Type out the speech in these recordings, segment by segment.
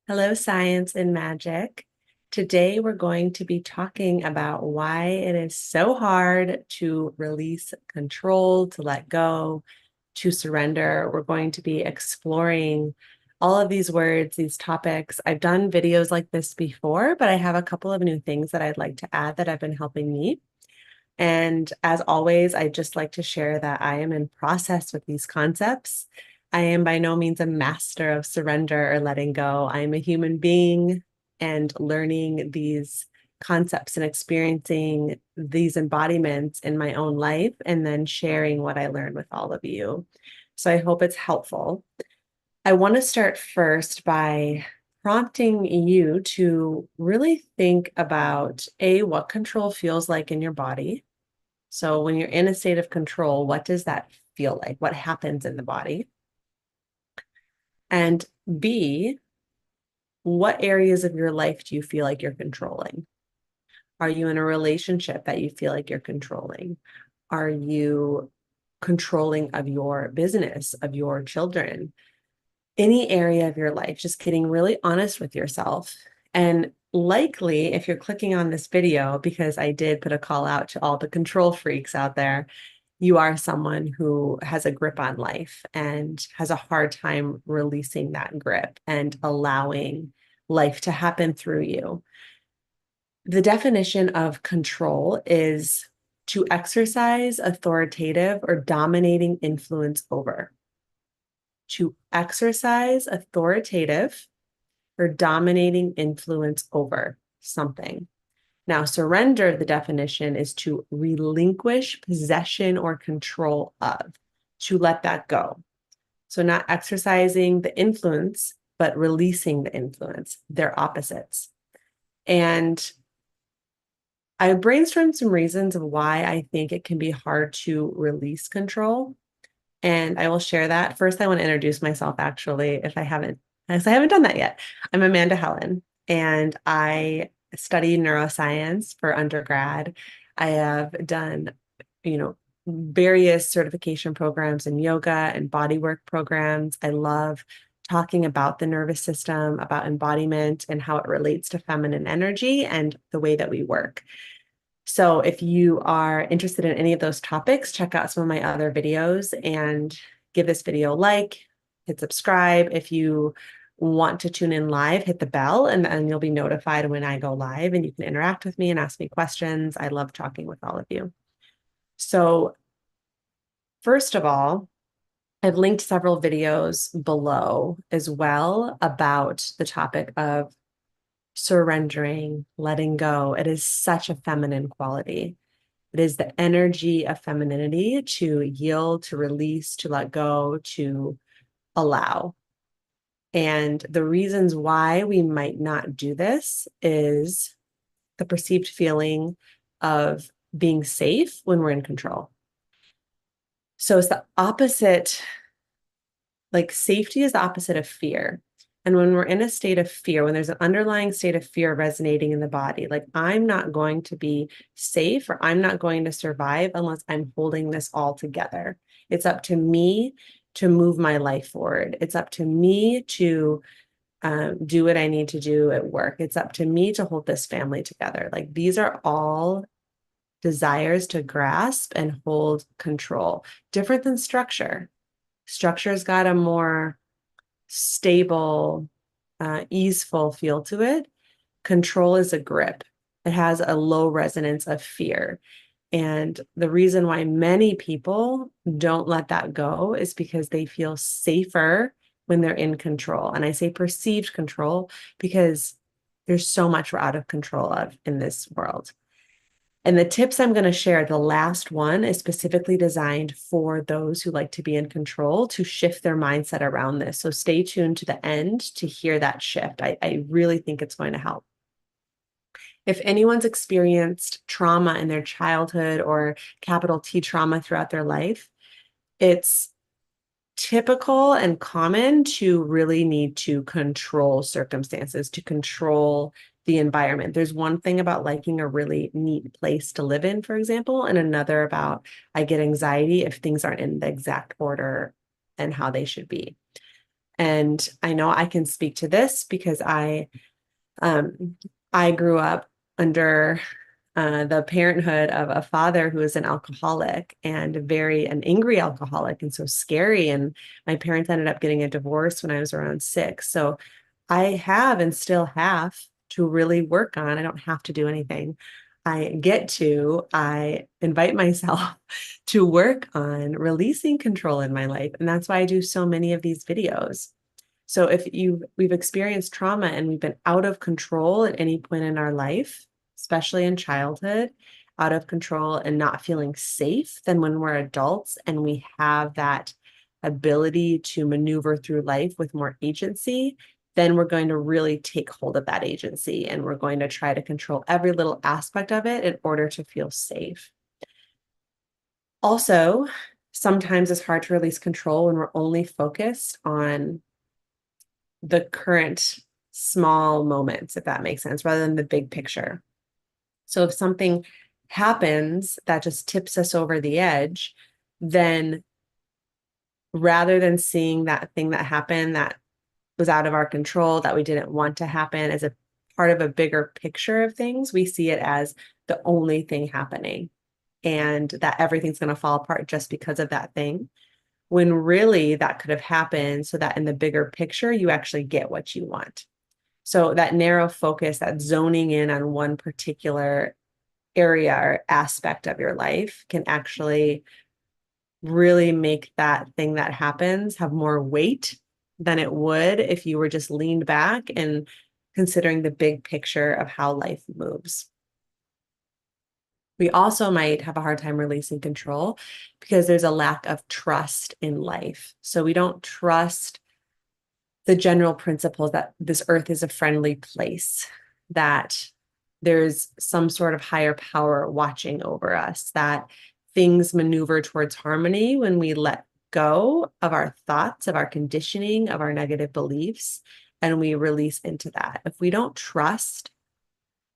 Hello, science and magic. Today, we're going to be talking about why it is so hard to release control, to let go, to surrender. We're going to be exploring all of these words, these topics. I've done videos like this before, but I have a couple of new things that I'd like to add that have been helping me. And as always, I just like to share that I am in process with these concepts. I am by no means a master of surrender or letting go. I am a human being and learning these concepts and experiencing these embodiments in my own life and then sharing what I learned with all of you. So I hope it's helpful. I want to start first by prompting you to really think about what control feels like in your body. So when you're in a state of control, what does that feel like? What happens in the body? And B, what areas of your life do you feel like you're controlling? Are you in a relationship that you feel like you're controlling? Are you controlling of your business, of your children? Any area of your life, just getting really honest with yourself. And likely, if you're clicking on this video, because I did put a call out to all the control freaks out there, you are someone who has a grip on life and has a hard time releasing that grip and allowing life to happen through you. The definition of control is to exercise authoritative or dominating influence over. To exercise authoritative or dominating influence over something. Now, surrender, the definition is to relinquish possession or control of, to let that go. So, not exercising the influence, but releasing the influence. They're opposites. And I brainstormed some reasons of why I think it can be hard to release control. And I will share that. First, I want to introduce myself, actually, if I haven't, as I haven't done that yet. I'm Amanda Helen, and I studied neuroscience for undergrad. I have done, you know, various certification programs in yoga and bodywork programs. I love talking about the nervous system, about embodiment, and how it relates to feminine energy and the way that we work. So if you are interested in any of those topics, check out some of my other videos and give this video a like, hit subscribe. If you want to tune in live, hit the bell and then you'll be notified when I go live and you can interact with me and ask me questions. I love talking with all of you. So first of all, I've linked several videos below as well about the topic of surrendering, letting go. It is such a feminine quality. It is the energy of femininity to yield, to release, to let go, to allow. And the reasons why we might not do this is the perceived feeling of being safe when we're in control. So it's the opposite, like safety is the opposite of fear. And when we're in a state of fear, when there's an underlying state of fear resonating in the body, like I'm not going to be safe or I'm not going to survive unless I'm holding this all together. It's up to me to move my life forward. It's up to me to do what I need to do at work. It's up to me to hold this family together. Like these are all desires to grasp and hold control, different than structure. Structure's got a more stable, easeful feel to it. Control is a grip. It has a low resonance of fear. And the reason why many people don't let that go is because they feel safer when they're in control. And I say perceived control because there's so much we're out of control of in this world. And the tips I'm going to share, the last one is specifically designed for those who like to be in control to shift their mindset around this. So stay tuned to the end to hear that shift. I really think it's going to help. If anyone's experienced trauma in their childhood or capital T trauma throughout their life, it's typical and common to really need to control circumstances, to control the environment. There's one thing about liking a really neat place to live in, for example, and another about I get anxiety if things aren't in the exact order and how they should be. And I know I can speak to this because I grew up under the parenthood of a father who is an alcoholic and an angry alcoholic, and so scary. And my parents ended up getting a divorce when I was around 6. So I have and still have to really work on. I don't have to do anything. I invite myself to work on releasing control in my life. And that's why I do so many of these videos. So if we've experienced trauma and we've been out of control at any point in our life, especially in childhood, out of control and not feeling safe, then when we're adults and we have that ability to maneuver through life with more agency, then we're going to really take hold of that agency and we're going to try to control every little aspect of it in order to feel safe. Also, sometimes it's hard to release control when we're only focused on the current small moments, if that makes sense, rather than the big picture. So if something happens that just tips us over the edge, then rather than seeing that thing that happened that was out of our control, that we didn't want to happen as a part of a bigger picture of things, we see it as the only thing happening and that everything's going to fall apart just because of that thing, when really that could have happened so that in the bigger picture, you actually get what you want. So that narrow focus, that zoning in on one particular area or aspect of your life can actually really make that thing that happens have more weight than it would if you were just leaned back and considering the big picture of how life moves. We also might have a hard time releasing control because there's a lack of trust in life. So we don't trust the general principle that this earth is a friendly place, that there's some sort of higher power watching over us, that things maneuver towards harmony when we let go of our thoughts, of our conditioning, of our negative beliefs, and we release into that. If we don't trust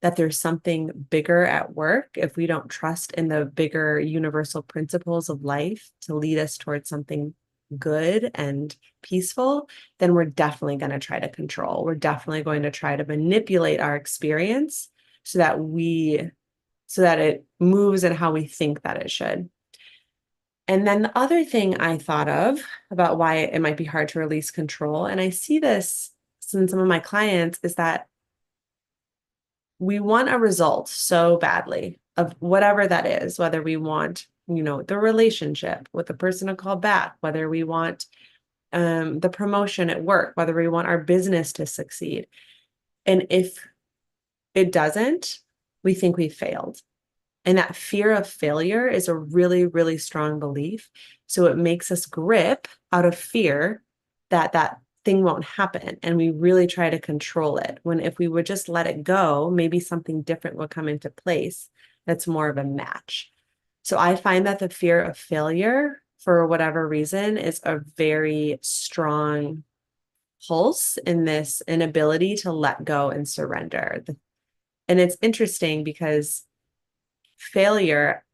that there's something bigger at work, if we don't trust in the bigger universal principles of life to lead us towards something good and peaceful, then we're definitely going to try to control. We're definitely going to try to manipulate our experience so that it moves in how we think that it should. And then the other thing I thought of about why it might be hard to release control, and I see this in some of my clients, is that we want a result so badly of whatever that is, whether we want, the relationship with the person to call back, whether we want the promotion at work, whether we want our business to succeed. And if it doesn't, we think we failed. And that fear of failure is a really, really strong belief. So it makes us grip out of fear that that thing won't happen. And we really try to control it. When if we would just let it go, maybe something different will come into place that's more of a match. So I find that the fear of failure, for whatever reason, is a very strong pulse in this inability to let go and surrender. And it's interesting because failure,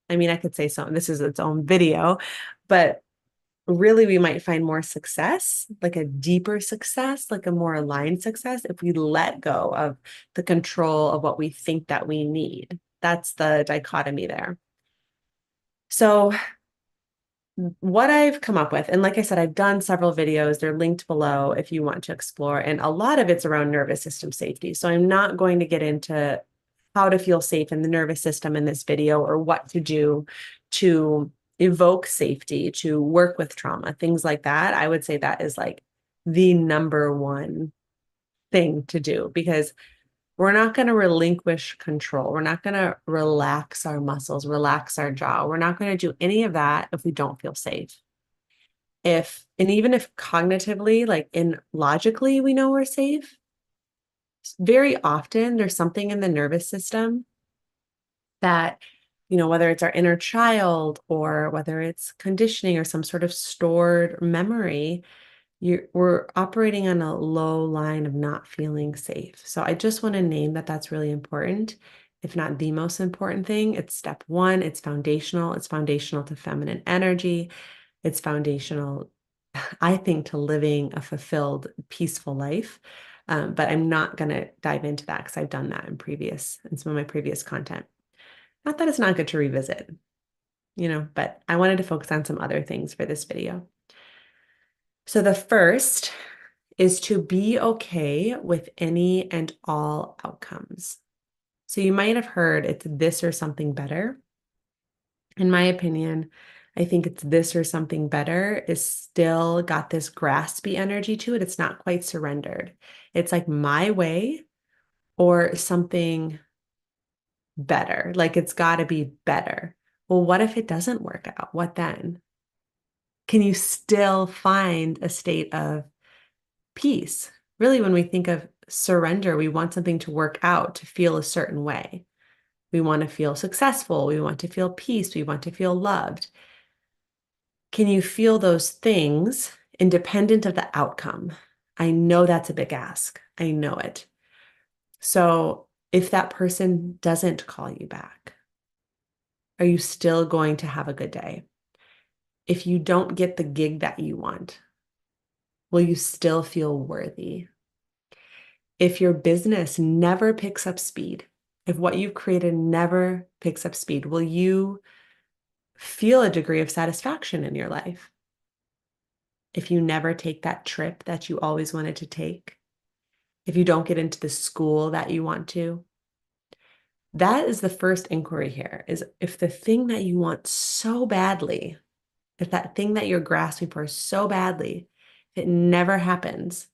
I mean, I could say something, this is its own video, but really we might find more success, like a deeper success, like a more aligned success, if we let go of the control of what we think that we need. That's the dichotomy there. So what I've come up with, and like I said, I've done several videos, they're linked below if you want to explore, and a lot of it's around nervous system safety. So I'm not going to get into how to feel safe in the nervous system in this video or what to do to evoke safety, to work with trauma, things like that. I would say that is like the number one thing to do, because we're not going to relinquish control. We're not going to relax our muscles, relax our jaw. We're not going to do any of that if we don't feel safe. And even if cognitively, like in logically, we know we're safe, very often there's something in the nervous system that, whether it's our inner child or whether it's conditioning or some sort of stored memory, we're operating on a low line of not feeling safe. So I just want to name that that's really important. If not the most important thing, it's step one. It's foundational. It's foundational to feminine energy. It's foundational I think, to living a fulfilled, peaceful life. But I'm not going to dive into that because I've done that in some of my previous content. Not that it's not good to revisit, but I wanted to focus on some other things for this video. So the first is to be okay with any and all outcomes. So you might have heard it's this or something better. In my opinion, I think it's this or something better is still got this graspy energy to it. It's not quite surrendered. It's like my way or something better. Like it's got to be better. Well, what if it doesn't work out? What then? Can you still find a state of peace? Really, when we think of surrender, we want something to work out, to feel a certain way. We want to feel successful. We want to feel peace. We want to feel loved. Can you feel those things independent of the outcome? I know that's a big ask. I know it. So if that person doesn't call you back, are you still going to have a good day? If you don't get the gig that you want, will you still feel worthy? If your business never picks up speed, if what you've created never picks up speed, will you feel a degree of satisfaction in your life? If you never take that trip that you always wanted to take, if you don't get into the school that you want to, that is the first inquiry here, is if the thing that you want so badly, if that thing that you're grasping for so badly, if it never happens,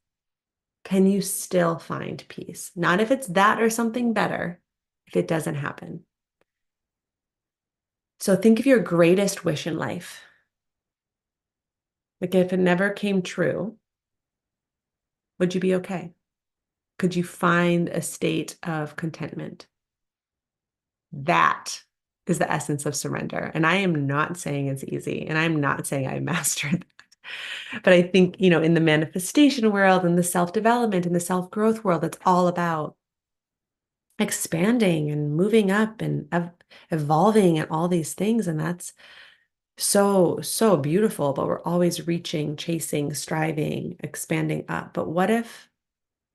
can you still find peace? Not if it's that or something better, if it doesn't happen. So think of your greatest wish in life. Like if it never came true, would you be okay? Could you find a state of contentment? That is the essence of surrender. And I am not saying it's easy, and I'm not saying I mastered that. But I think, in the manifestation world and the self-development and the self-growth world, it's all about expanding and moving up and evolving and all these things. And that's so, so beautiful. But we're always reaching, chasing, striving, expanding up. But what if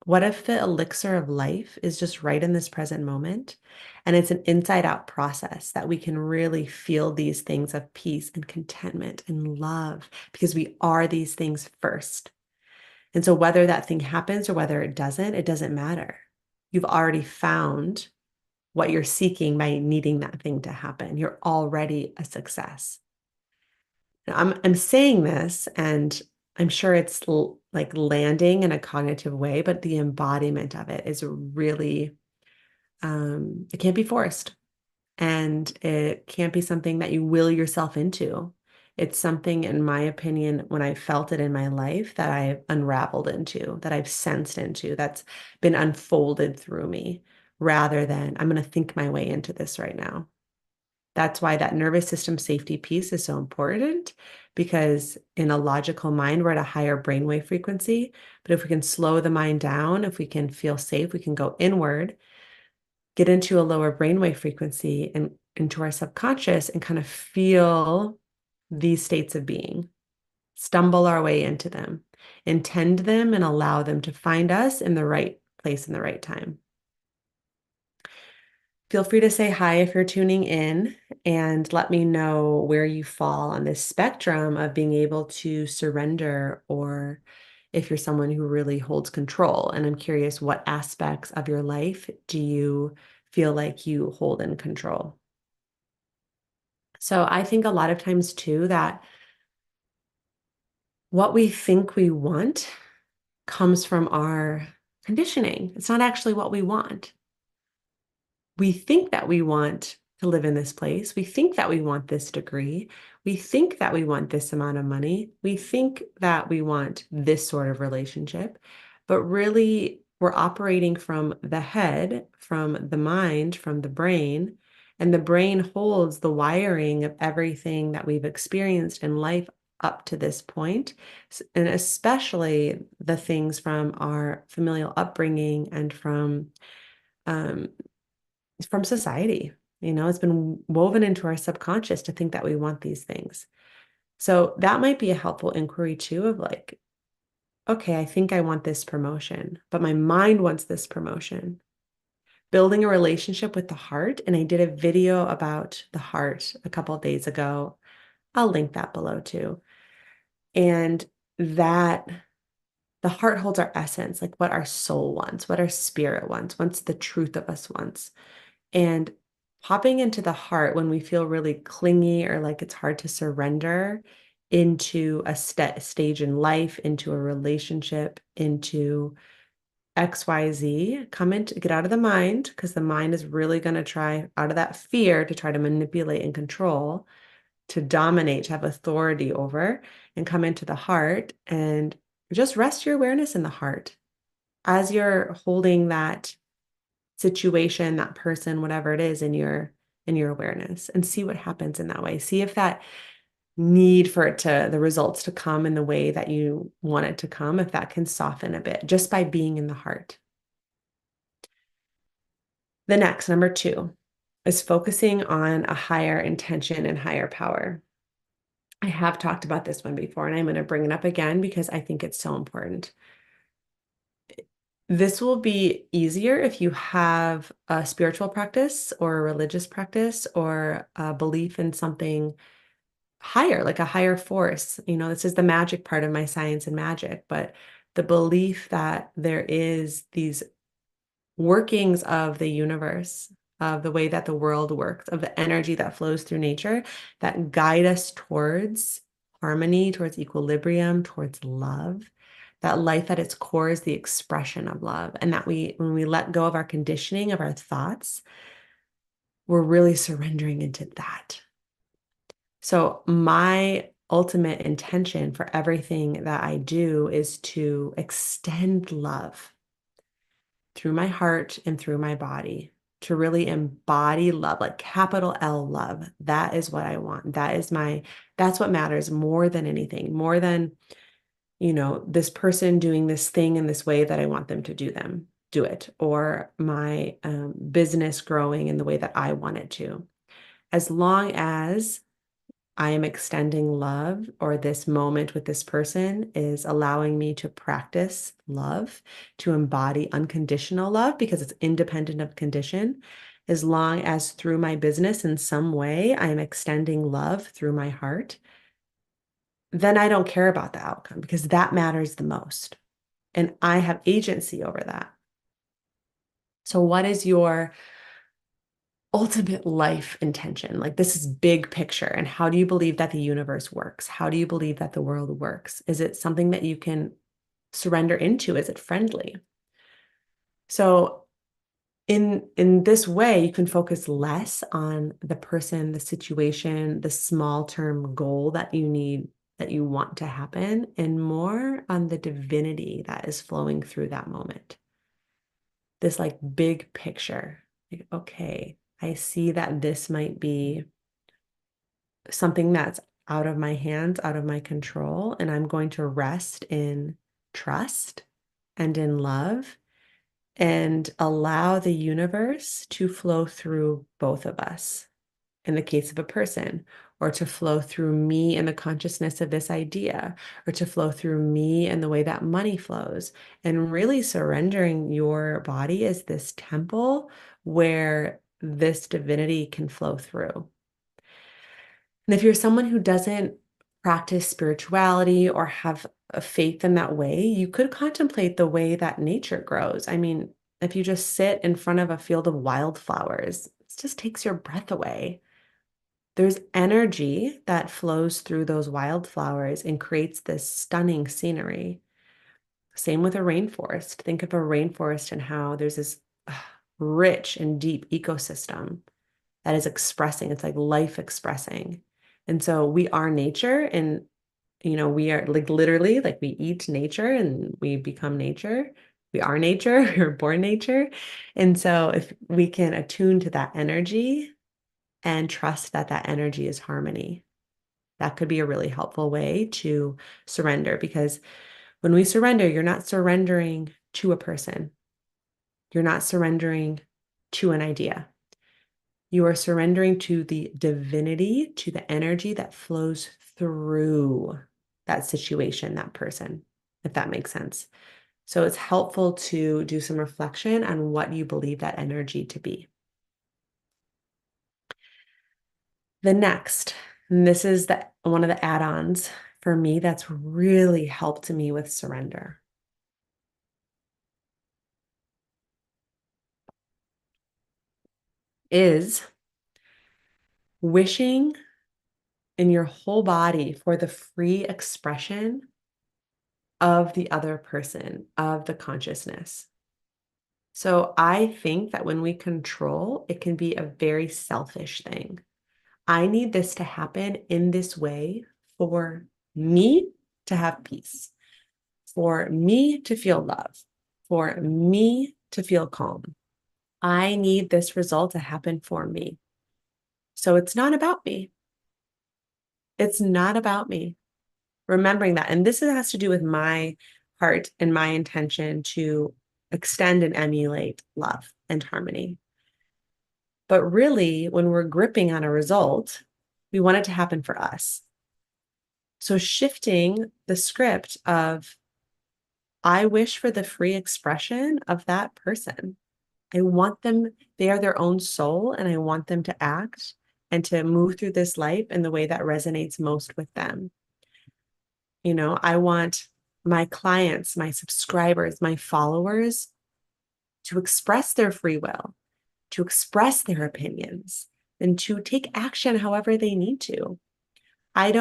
the elixir of life is just right in this present moment? And it's an inside out process that we can really feel these things of peace and contentment and love because we are these things first. And so whether that thing happens or whether it doesn't matter. You've already found what you're seeking by needing that thing to happen. You're already a success. Now, I'm saying this, and I'm sure it's like landing in a cognitive way, but the embodiment of it is really, it can't be forced, and it can't be something that you will yourself into. It's something, in my opinion, when I felt it in my life, that I've unraveled into, that I've sensed into, that's been unfolded through me, rather than I'm going to think my way into this right now. That's why that nervous system safety piece is so important, because in a logical mind, we're at a higher brainwave frequency. But if we can slow the mind down, if we can feel safe, we can go inward, get into a lower brainwave frequency and into our subconscious and kind of feel these states of being, stumble our way into them, intend them, and allow them to find us in the right place in the right time. Feel free to say hi if you're tuning in and let me know where you fall on this spectrum of being able to surrender, or if you're someone who really holds control. And I'm curious, what aspects of your life do you feel like you hold in control? So I think a lot of times too that what we think we want comes from our conditioning. It's not actually what we want. We think that we want to live in this place. We think that we want this degree. We think that we want this amount of money. We think that we want this sort of relationship. But really, we're operating from the head, from the mind, from the brain. And the brain holds the wiring of everything that we've experienced in life up to this point, and especially the things from our familial upbringing and um, from society. It's been woven into our subconscious to think that we want these things. So that might be a helpful inquiry too of like, okay, I think I want this promotion, but my mind wants this promotion. Building a relationship with the heart. And I did a video about the heart a couple of days ago. I'll link that below too. And that the heart holds our essence, like what our soul wants, what our spirit wants the truth of us wants. And popping into the heart when we feel really clingy or like it's hard to surrender into a stage in life, into a relationship, into XYZ, get out of the mind, because the mind is really going to try out of that fear to try to manipulate and control, to dominate, to have authority over, and come into the heart and just rest your awareness in the heart as you're holding that situation, that person, whatever it is in your awareness, and see what happens in that way. See if that need for the results to come in the way that you want it to come, if that can soften a bit just by being in the heart. The next, number 2, is focusing on a higher intention and higher power. I have talked about this one before, and I'm going to bring it up again because I think it's so important. This will be easier if you have a spiritual practice or a religious practice or a belief in something higher, like a higher force. This is the magic part of my science and magic, but the belief that there is these workings of the universe, of the way that the world works, of the energy that flows through nature that guide us towards harmony, towards equilibrium, towards love. That life at its core is the expression of love. And that when we let go of our conditioning, of our thoughts, we're really surrendering into that. So my ultimate intention for everything that I do is to extend love through my heart and through my body, to really embody love, like capital L love. That is what I want. That's what matters more than anything, more than, this person doing this thing in this way that I want them to do it, or my business growing in the way that I want it to. As long as I am extending love, or this moment with this person is allowing me to practice love, to embody unconditional love because it's independent of condition. As long as through my business in some way I am extending love through my heart, then I don't care about the outcome because that matters the most. And I have agency over that. So what is your ultimate life intention? Like, this is big picture. And how do you believe that the universe works? How do you believe that the world works? Is it something that you can surrender into? Is it friendly? So in this way, you can focus less on the person, the situation, the small term goal that you want to happen, and more on the divinity that is flowing through that moment. This like big picture. Like, okay, I see that this might be something that's out of my hands, out of my control, and I'm going to rest in trust and in love and allow the universe to flow through both of us in the case of a person, or to flow through me in the consciousness of this idea, or to flow through me in the way that money flows, and really surrendering your body as this temple where this divinity can flow through. And if you're someone who doesn't practice spirituality or have a faith in that way, you could contemplate the way that nature grows. I mean, if you just sit in front of a field of wildflowers, it just takes your breath away. There's energy that flows through those wildflowers and creates this stunning scenery. Same with a rainforest. Think of a rainforest and how there's this rich and deep ecosystem that is expressing. It's like life expressing. And so we are nature, and we are like literally like we eat nature and we become nature. We are nature, we're born nature. And so if we can attune to that energy and trust that that energy is harmony, that could be a really helpful way to surrender, because when we surrender, you're not surrendering to a person. You're not surrendering to an idea. You are surrendering to the divinity, to the energy that flows through that situation, that person, if that makes sense. So it's helpful to do some reflection on what you believe that energy to be. The next, and this is one of the add-ons for me that's really helped me with surrender, is wishing in your whole body for the free expression of the other person, of the consciousness. So I think that when we control, it can be a very selfish thing. I need this to happen in this way for me to have peace, for me to feel love, for me to feel calm. I need this result to happen for me. So it's not about me. It's not about me. Remembering that. And this has to do with my heart and my intention to extend and emulate love and harmony. But really, when we're gripping on a result, we want it to happen for us. So shifting the script of, I wish for the free expression of that person. I want them, they are their own soul, and I want them to act and to move through this life in the way that resonates most with them. I want my clients, my subscribers, my followers to express their free will, to express their opinions, and to take action however they need to. I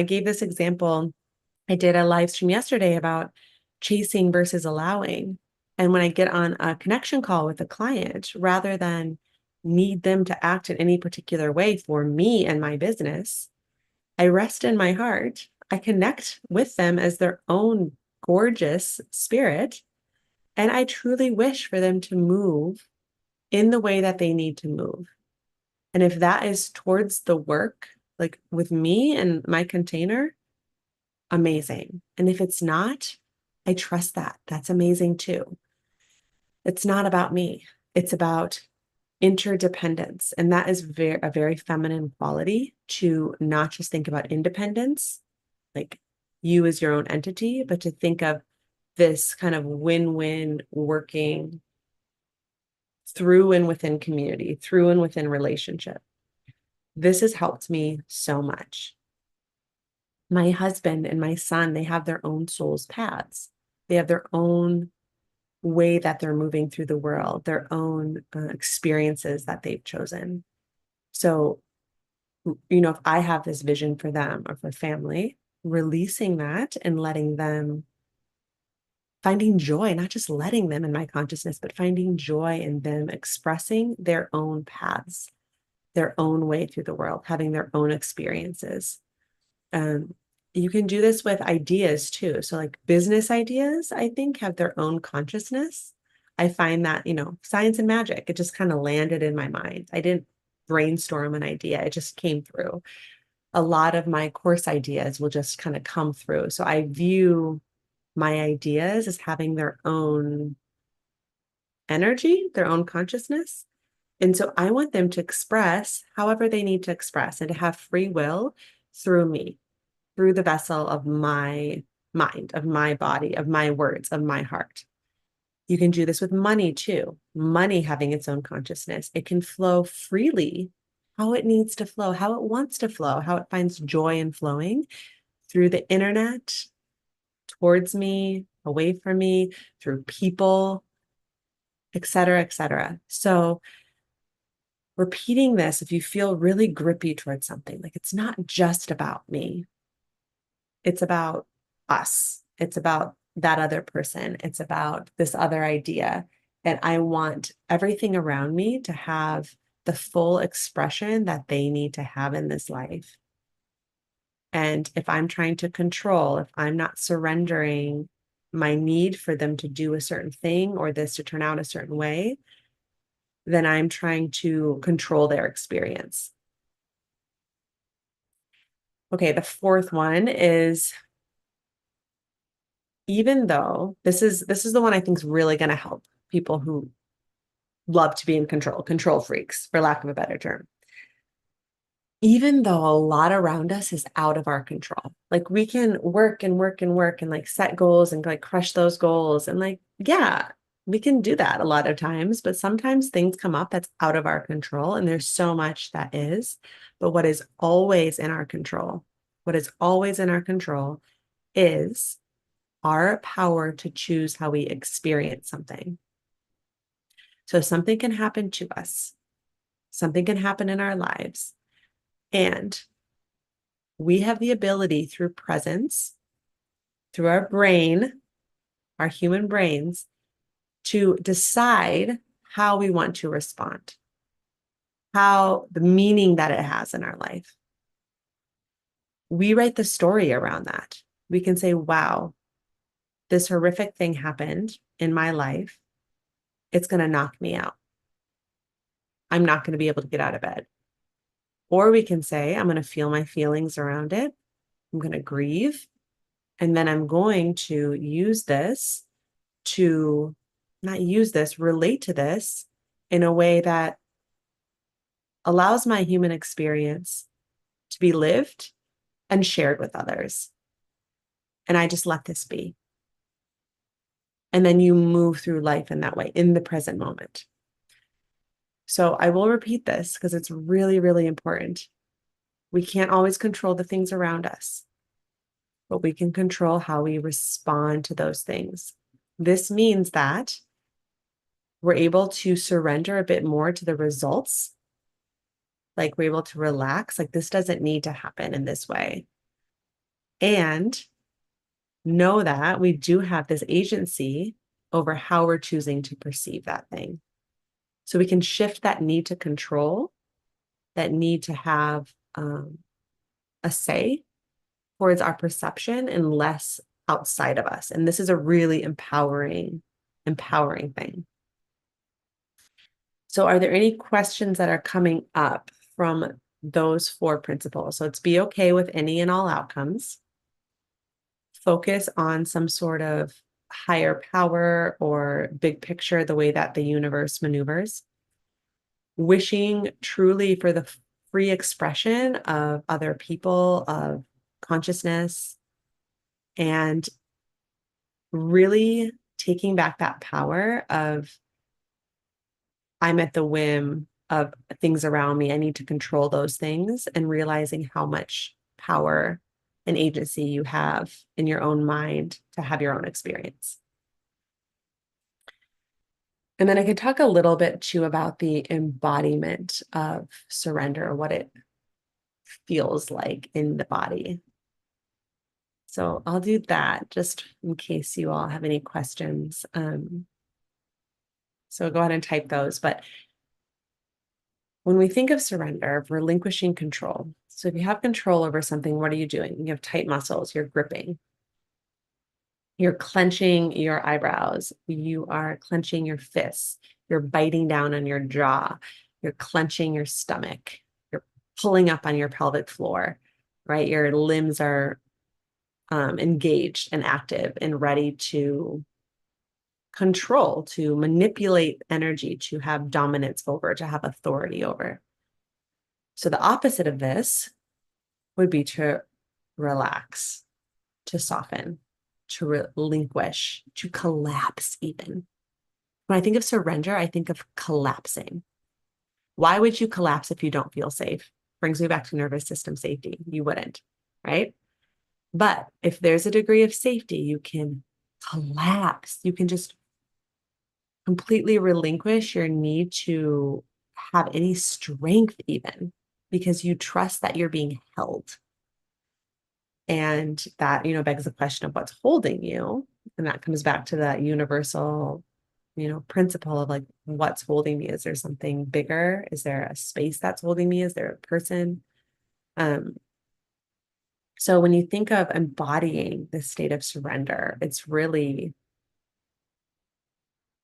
gave this example. I did a live stream yesterday about chasing versus allowing. And when I get on a connection call with a client, rather than need them to act in any particular way for me and my business, I rest in my heart. I connect with them as their own gorgeous spirit. And I truly wish for them to move in the way that they need to move. And if that is towards the work, like with me and my container, amazing. And if it's not, I trust that. That's amazing too. It's not about me. It's about interdependence. And that is a very feminine quality, to not just think about independence, like you as your own entity, but to think of this kind of win-win working through and within community, through and within relationship. This has helped me so much. My husband and my son, they have their own soul's paths. They have their own way that they're moving through the world, their own experiences that they've chosen. So, if I have this vision for them or for family, releasing that and letting them, finding joy, not just letting them in my consciousness, but finding joy in them expressing their own paths, their own way through the world, having their own experiences. You can do this with ideas too. So like business ideas, I think, have their own consciousness. I find that, science and magic, it just kind of landed in my mind. I didn't brainstorm an idea. It just came through. A lot of my course ideas will just kind of come through. So I view my ideas as having their own energy, their own consciousness. And so I want them to express however they need to express and to have free will through me, through the vessel of my mind, of my body, of my words, of my heart. You can do this with money too. Money having its own consciousness. It can flow freely, how it needs to flow, how it wants to flow, how it finds joy in flowing through the internet, towards me, away from me, through people, et cetera, et cetera. So repeating this, if you feel really grippy towards something, like it's not just about me, it's about us. It's about that other person. It's about this other idea. And I want everything around me to have the full expression that they need to have in this life. And if I'm trying to control, if I'm not surrendering my need for them to do a certain thing or this to turn out a certain way, then I'm trying to control their experience. Okay, the fourth one is, even though this is the one I think is really going to help people who love to be in control freaks, for lack of a better term. Even though a lot around us is out of our control, like we can work and work and work and like set goals and like crush those goals. And like, yeah, we can do that a lot of times, but sometimes things come up that's out of our control. And there's so much that is. But what is always in our control, what is always in our control is our power to choose how we experience something. So something can happen to us, something can happen in our lives, and we have the ability through presence, through our brain, our human brains, to decide how we want to respond, how the meaning that it has in our life. We write the story around that. We can say, wow, this horrific thing happened in my life. It's going to knock me out. I'm not going to be able to get out of bed. Or we can say, I'm going to feel my feelings around it. I'm going to grieve. And then I'm going to use this to not use this, relate to this in a way that allows my human experience to be lived and shared with others. And I just let this be. And then you move through life in that way, in the present moment. So I will repeat this because it's really, really important. We can't always control the things around us, but we can control how we respond to those things. This means that we're able to surrender a bit more to the results. Like we're able to relax, like this doesn't need to happen in this way. And know that we do have this agency over how we're choosing to perceive that thing. So we can shift that need to control, that need to have a say towards our perception and less outside of us. And this is a really empowering thing. So are there any questions that are coming up from those 4 principles? So it's be okay with any and all outcomes. Focus on some sort of higher power or big picture, the way that the universe maneuvers. Wishing truly for the free expression of other people, of consciousness, and really taking back that power of I'm at the whim of things around me. I need to control those things, and realizing how much power and agency you have in your own mind to have your own experience. And then I could talk a little bit too about the embodiment of surrender, what it feels like in the body. So I'll do that just in case you all have any questions. So go ahead and type those. But when we think of surrender, of relinquishing control, so if you have control over something, what are you doing? You have tight muscles, you're gripping, you're clenching your eyebrows, you are clenching your fists, you're biting down on your jaw, you're clenching your stomach, you're pulling up on your pelvic floor, right? Your limbs are engaged and active and ready to control, to manipulate energy, to have dominance over, to have authority over. So the opposite of this would be to relax, to soften, to relinquish, to collapse even. When I think of surrender, I think of collapsing. Why would you collapse if you don't feel safe? Brings me back to nervous system safety. You wouldn't, right? But if there's a degree of safety, you can collapse. You can just completely relinquish your need to have any strength even, because you trust that you're being held. And that, begs the question of what's holding you. And that comes back to that universal, principle of like, what's holding me? Is there something bigger? Is there a space that's holding me? Is there a person? So when you think of embodying this state of surrender, it's really,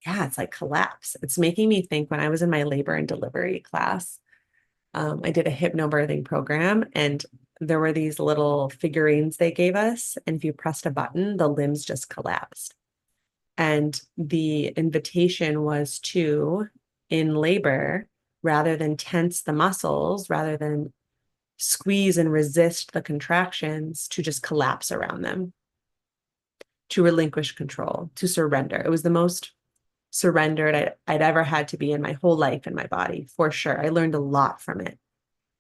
it's like collapse. It's making me think when I was in my labor and delivery class, I did a hypnobirthing program, and there were these little figurines they gave us. And if you pressed a button, the limbs just collapsed. And the invitation was to in labor, rather than tense the muscles, rather than squeeze and resist the contractions, to just collapse around them, to relinquish control, to surrender. It was the most surrendered I'd ever had to be in my whole life in my body, for sure. I learned a lot from it.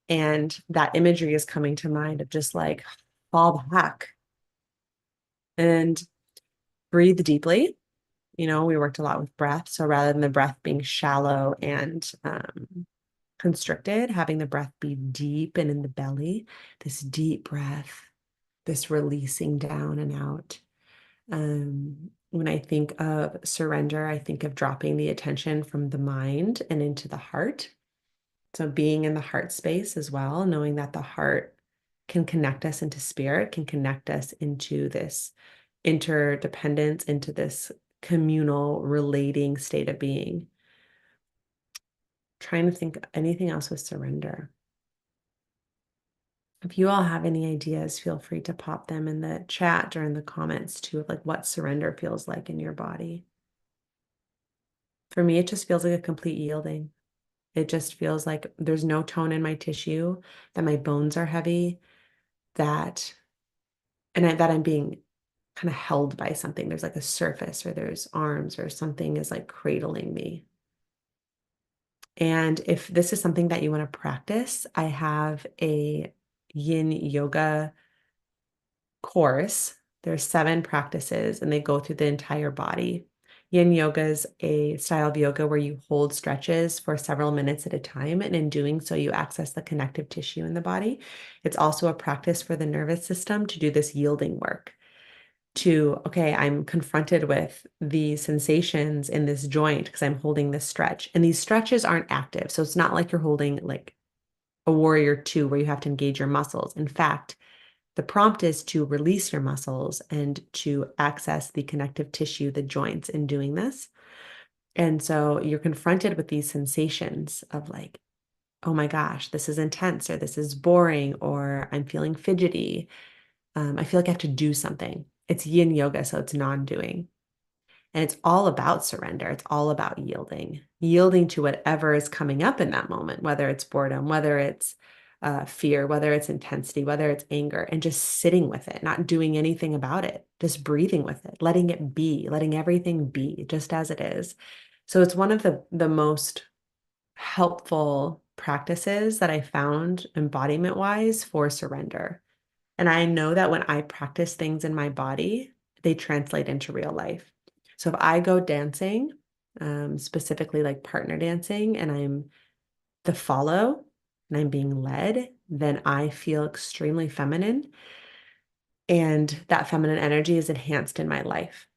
And that imagery is coming to mind of just like fall back and breathe deeply. You know, we worked a lot with breath. So rather than the breath being shallow and constricted, having the breath be deep and in the belly, this deep breath, this releasing down and out. When I think of surrender, I think of dropping the attention from the mind and into the heart. So being in the heart space as well, knowing that the heart can connect us into spirit, can connect us into this interdependence, into this communal relating state of being. Trying to think of anything else with surrender. If you all have any ideas, feel free to pop them in the chat or in the comments too, of like what surrender feels like in your body. For me, it just feels like a complete yielding. It just feels like there's no tone in my tissue, that my bones are heavy, that that I'm being kind of held by something. There's like a surface, or there's arms, or something is like cradling me. And if this is something that you want to practice, I have a Yin Yoga course. There's 7 practices and they go through the entire body. Yin Yoga is a style of yoga where you hold stretches for several minutes at a time. And in doing so, you access the connective tissue in the body. It's also a practice for the nervous system to do this yielding work. Okay, I'm confronted with the sensations in this joint because I'm holding this stretch. And these stretches aren't active. So it's not like you're holding like a warrior 2 where you have to engage your muscles. In fact, the prompt is to release your muscles and to access the connective tissue, the joints, in doing this. And so you're confronted with these sensations of like, oh my gosh, this is intense, or this is boring, or I'm feeling fidgety. I feel like I have to do something. It's yin yoga, so it's non-doing. And it's all about surrender. It's all about yielding to whatever is coming up in that moment, whether it's boredom, whether it's fear, whether it's intensity, whether it's anger, and just sitting with it, not doing anything about it, just breathing with it, letting it be, letting everything be just as it is. So it's one of the most helpful practices that I found embodiment wise for surrender. And I know that when I practice things in my body, they translate into real life. So if I go dancing, specifically like partner dancing, and I'm the follow and I'm being led, then I feel extremely feminine. And that feminine energy is enhanced in my life.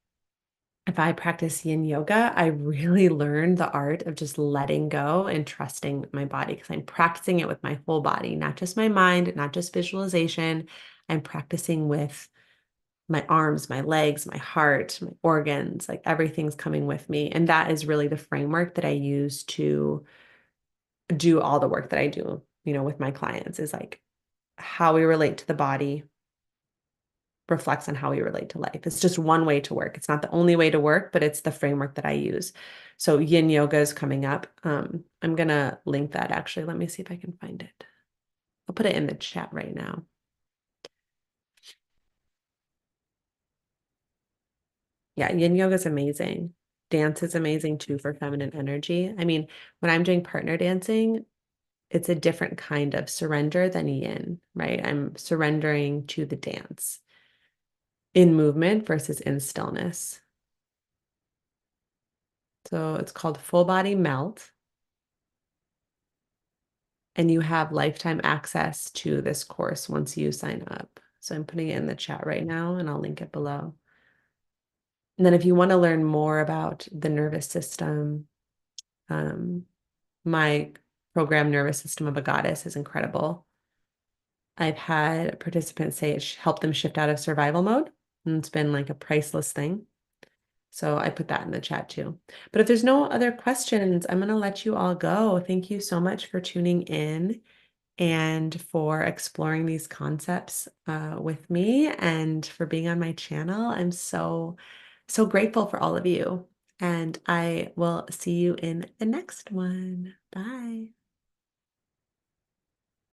If I practice yin yoga, I really learn the art of just letting go and trusting my body, because I'm practicing it with my whole body, not just my mind, not just visualization. I'm practicing with my arms, my legs, my heart, my organs, like everything's coming with me. And that is really the framework that I use to do all the work that I do, with my clients, is like how we relate to the body reflects on how we relate to life. It's just one way to work. It's not the only way to work, but it's the framework that I use. So yin yoga is coming up. I'm going to link that actually. Let me see if I can find it. I'll put it in the chat right now. Yeah, yin yoga is amazing. Dance is amazing too for feminine energy. I mean, when I'm doing partner dancing, it's a different kind of surrender than yin, right? I'm surrendering to the dance in movement versus in stillness. So it's called Full Body Melt. And you have lifetime access to this course once you sign up. So I'm putting it in the chat right now and I'll link it below. And then if you want to learn more about the nervous system, my program, Nervous System of a Goddess, is incredible. I've had participants say it helped them shift out of survival mode, and it's been like a priceless thing. So I put that in the chat too. But if there's no other questions, I'm going to let you all go. Thank you so much for tuning in and for exploring these concepts with me, and for being on my channel. I'm so, so grateful for all of you. And I will see you in the next one. Bye.